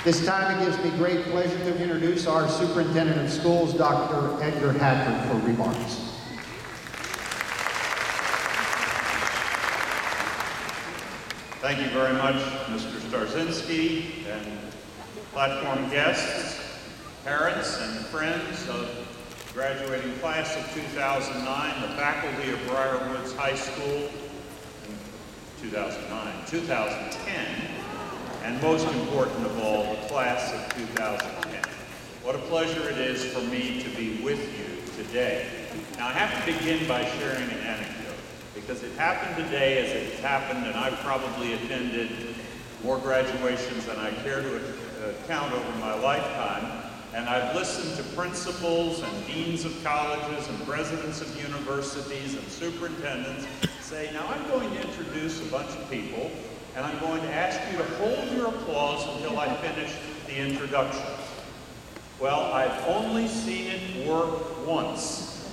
This time it gives me great pleasure to introduce our Superintendent of Schools, Dr. Edgar Hatrick, for remarks. Thank you very much, Mr. Starzinski, and platform guests, parents, and friends of the graduating class of 2009, the faculty of Briarwoods High School in 2009, 2010, and most important of all, the class of 2010. What a pleasure it is for me to be with you today. Now, I have to begin by sharing an anecdote, because it happened today as it happened, and I've probably attended more graduations than I care to count over my lifetime. And I've listened to principals and deans of colleges and presidents of universities and superintendents say, now I'm going to introduce a bunch of people, and I'm going to ask you to hold your applause until I finish the introduction. Well, I've only seen it work once.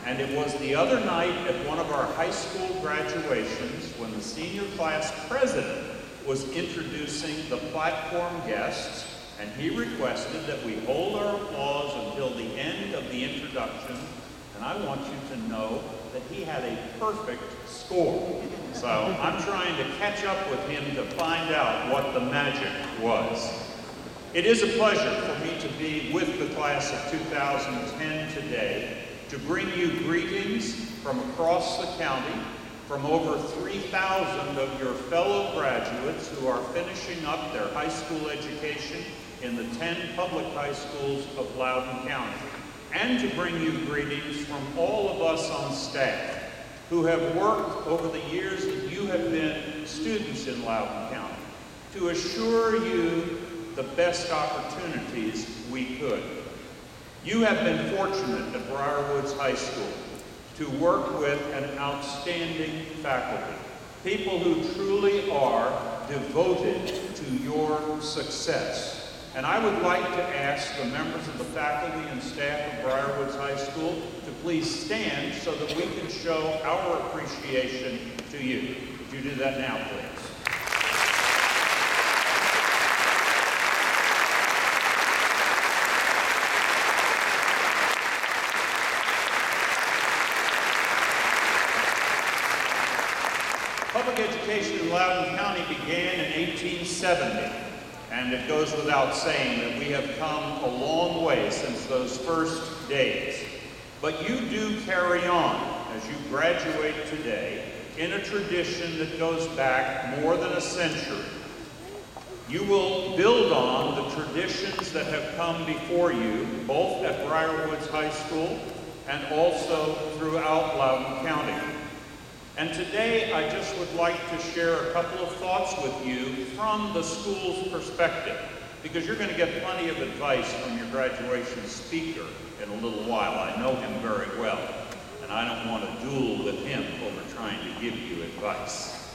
And it was the other night at one of our high school graduations when the senior class president was introducing the platform guests, and he requested that we hold our applause until the end of the introduction. And I want you to know that he had a perfect score. So I'm trying to catch up with him to find out what the magic was. It is a pleasure for me to be with the class of 2010 today, to bring you greetings from across the county, from over 3,000 of your fellow graduates who are finishing up their high school education in the 10 public high schools of Loudoun County, and to bring you greetings from all of us on staff who have worked over the years that you have been students in Loudoun County to assure you the best opportunities we could. You have been fortunate at Briarwoods High School to work with an outstanding faculty, people who truly are devoted to your success. And I would like to ask the members of the faculty and staff of Briarwoods High School to please stand so that we can show our appreciation to you. Would you do that now, please? Public education in Loudoun County began in 1870, and it goes without saying that we have come a long way since those first days. But you do carry on as you graduate today in a tradition that goes back more than a century. You will build on the traditions that have come before you, both at Briarwoods High School and also throughout Loudoun County. And today, I just would like to share a couple of thoughts with you from the school's perspective, because you're going to get plenty of advice from your graduation speaker in a little while. I know him very well, and I don't want to duel with him over trying to give you advice.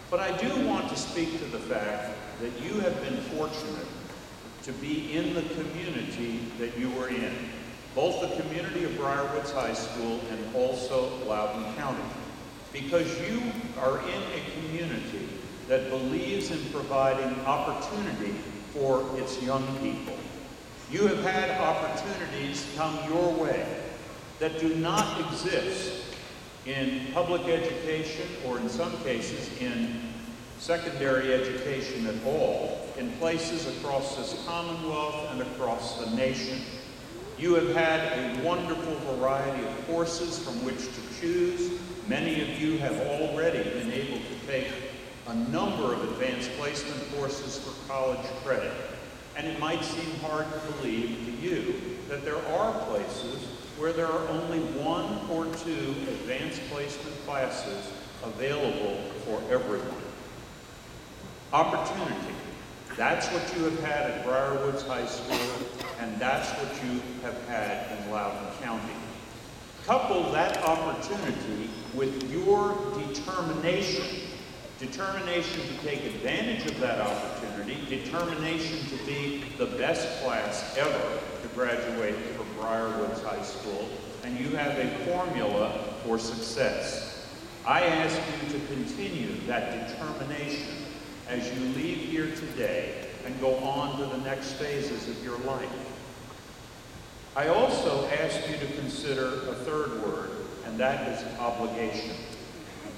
But I do want to speak to the fact that you have been fortunate to be in the community that you were in, both the community of Briarwoods High School and also Loudoun County, because you are in a community that believes in providing opportunity for its young people. You have had opportunities come your way that do not exist in public education, or in some cases in secondary education at all, in places across this Commonwealth and across the nation. You have had a wonderful variety of courses from which to choose. Many of you have already been able to take a number of advanced placement courses for college credit. And it might seem hard to believe to you that there are places where there are only 1 or 2 advanced placement classes available for everyone. Opportunity. That's what you have had at Briarwoods High School, and that's what you have had in Loudoun County. Couple that opportunity with your determination to take advantage of that opportunity, determination to be the best class ever to graduate from Briarwoods High School, and you have a formula for success. I ask you to continue that determination as you leave here today and go on to the next phases of your life. I also ask you to consider a third word, and that is obligation.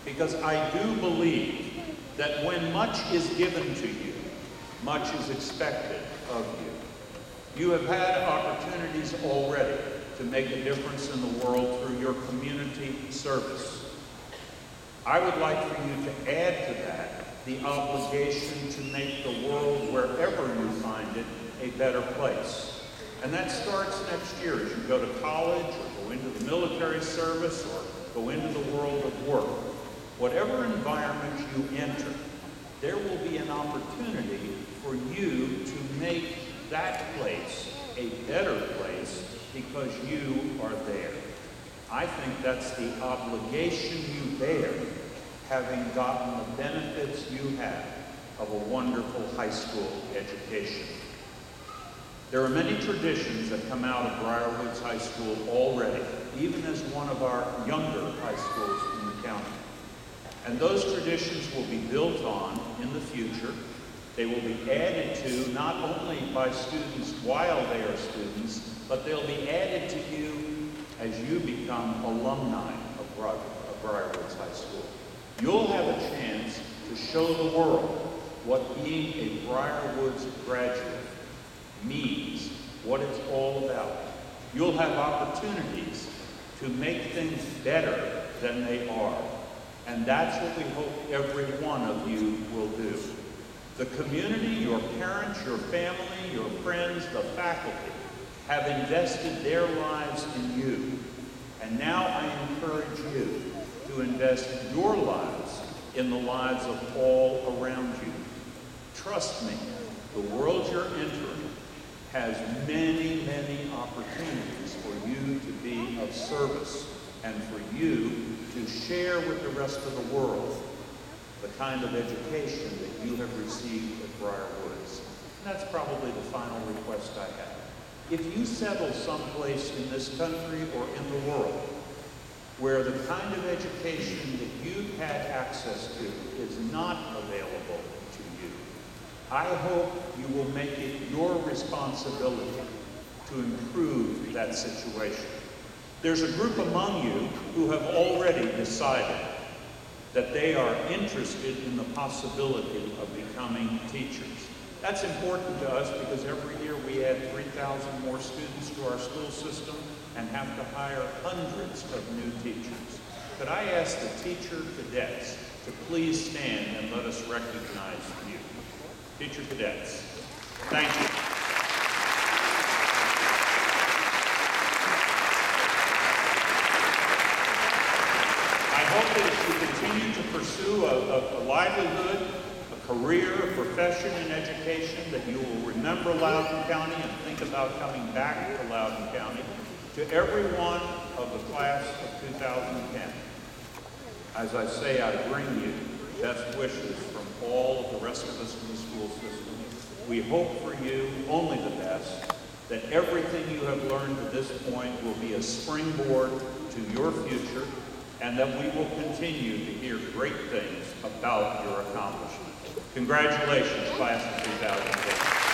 Because I do believe that when much is given to you, much is expected of you. You have had opportunities already to make a difference in the world through your community service. I would like for you to add to that the obligation to make the world, wherever you find it, a better place. And that starts next year as you go to college or go into the military service or go into the world of work. Whatever environment you enter, there will be an opportunity for you to make that place a better place because you are there. I think that's the obligation you bear, having gotten the benefits you have of a wonderful high school education. There are many traditions that come out of Briarwoods High School already, even as one of our younger high schools in the county. And those traditions will be built on in the future. They will be added to not only by students while they are students, but they'll be added to you as you become alumni of Briarwoods High School. You'll have a chance to show the world what being a Briarwoods graduate means, what it's all about. You'll have opportunities to make things better than they are. And that's what we hope every one of you will do. The community, your parents, your family, your friends, the faculty have invested their lives in you. And now I encourage you to invest your lives in the lives of all around you. Trust me, the world you're entering has many, many opportunities for you to be of service and for you to share with the rest of the world the kind of education that you have received at Briarwoods. And that's probably the final request I have. If you settle someplace in this country or in the world where the kind of education that you've had access to is not available to you, I hope you will make it your responsibility to improve that situation. There's a group among you who have already decided that they are interested in the possibility of becoming teachers. That's important to us because every year we add 3,000 more students to our school system and have to hire hundreds of new teachers. Could I ask the teacher cadets to please stand and let us recognize you? Teacher cadets, thank you. I hope that if you continue to pursue a livelihood, a career, a profession in education, that you will remember Loudoun County and think about coming back to Loudoun County. To everyone of the class of 2010, as I say, I bring you best wishes from all of the rest of us in the school system. We hope for you only the best, that everything you have learned to this point will be a springboard to your future, and that we will continue to hear great things about your accomplishments. Congratulations, class of 2010.